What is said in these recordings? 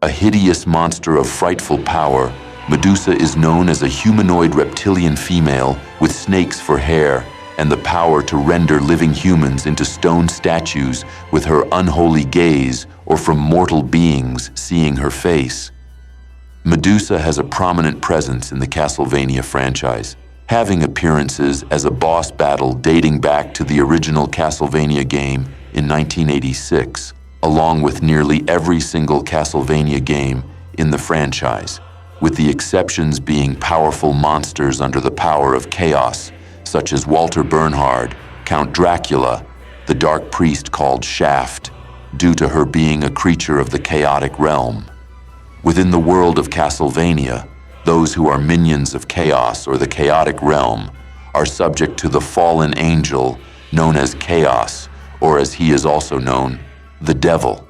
A hideous monster of frightful power, Medusa is known as a humanoid reptilian female with snakes for hair and the power to render living humans into stone statues with her unholy gaze or from mortal beings seeing her face. Medusa has a prominent presence in the Castlevania franchise, having appearances as a boss battle dating back to the original Castlevania game in 1986, along with nearly every single Castlevania game in the franchise, with the exceptions being powerful monsters under the power of chaos, such as Walter Bernhard, Count Dracula, the dark priest called Shaft, due to her being a creature of the chaotic realm. Within the world of Castlevania, those who are minions of chaos or the chaotic realm are subject to the fallen angel known as Chaos, or as he is also known, the Devil.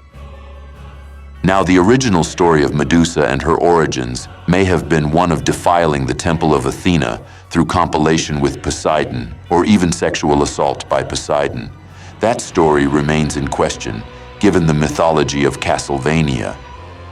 Now, the original story of Medusa and her origins may have been one of defiling the temple of Athena through compilation with Poseidon, or even sexual assault by Poseidon. That story remains in question, given the mythology of Castlevania.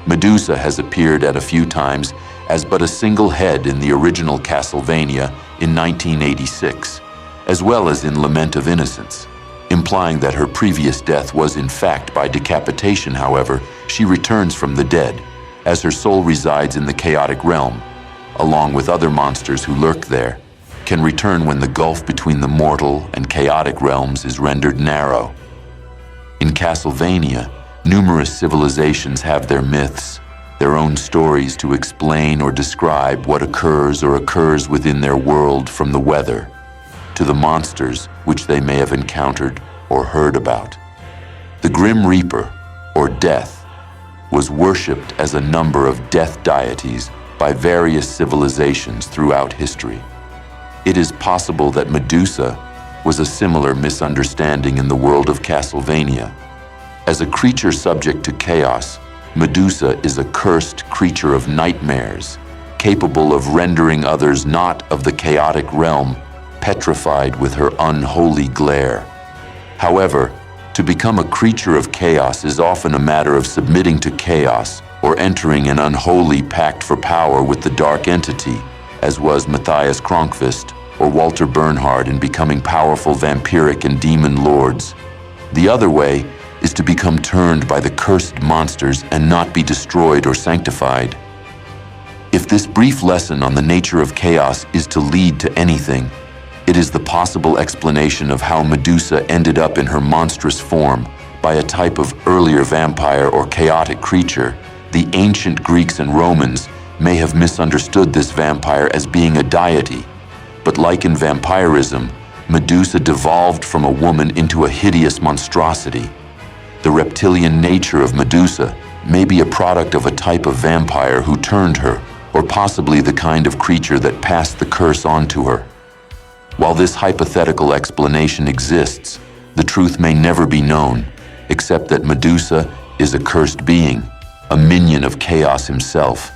Medusa has appeared at a few times as but a single head in the original Castlevania in 1986, as well as in Lament of Innocence, implying that her previous death was in fact by decapitation. However, she returns from the dead, as her soul resides in the chaotic realm, along with other monsters who lurk there, can return when the gulf between the mortal and chaotic realms is rendered narrow. In Castlevania, numerous civilizations have their myths, their own stories to explain or describe what occurs within their world, from the weather to the monsters which they may have encountered or heard about. The Grim Reaper, or Death, was worshipped as a number of death deities by various civilizations throughout history. It is possible that Medusa was a similar misunderstanding in the world of Castlevania. As a creature subject to chaos, Medusa is a cursed creature of nightmares, capable of rendering others not of the chaotic realm petrified with her unholy glare. However, to become a creature of chaos is often a matter of submitting to chaos or entering an unholy pact for power with the dark entity, as was Matthias Kronkvist or Walter Bernhard in becoming powerful vampiric and demon lords. The other way is to become turned by the cursed monsters and not be destroyed or sanctified. If this brief lesson on the nature of chaos is to lead to anything, it is the possible explanation of how Medusa ended up in her monstrous form by a type of earlier vampire or chaotic creature. The ancient Greeks and Romans may have misunderstood this vampire as being a deity, but like in vampirism, Medusa devolved from a woman into a hideous monstrosity. The reptilian nature of Medusa may be a product of a type of vampire who turned her, or possibly the kind of creature that passed the curse on to her. While this hypothetical explanation exists, the truth may never be known, except that Medusa is a cursed being, a minion of Chaos himself,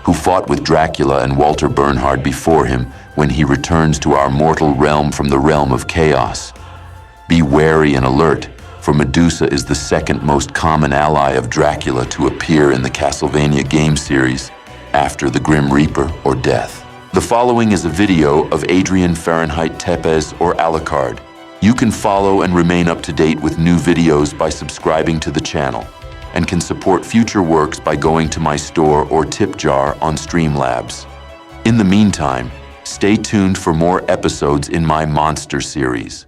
who fought with Dracula and Walter Bernhard before him when he returns to our mortal realm from the realm of Chaos. Be wary and alert, for Medusa is the second most common ally of Dracula to appear in the Castlevania game series, after the Grim Reaper or Death. The following is a video of Adrian Tepes or Alucard. You can follow and remain up to date with new videos by subscribing to the channel, and can support future works by going to my store or tip jar on Streamlabs. In the meantime, stay tuned for more episodes in my Monster series.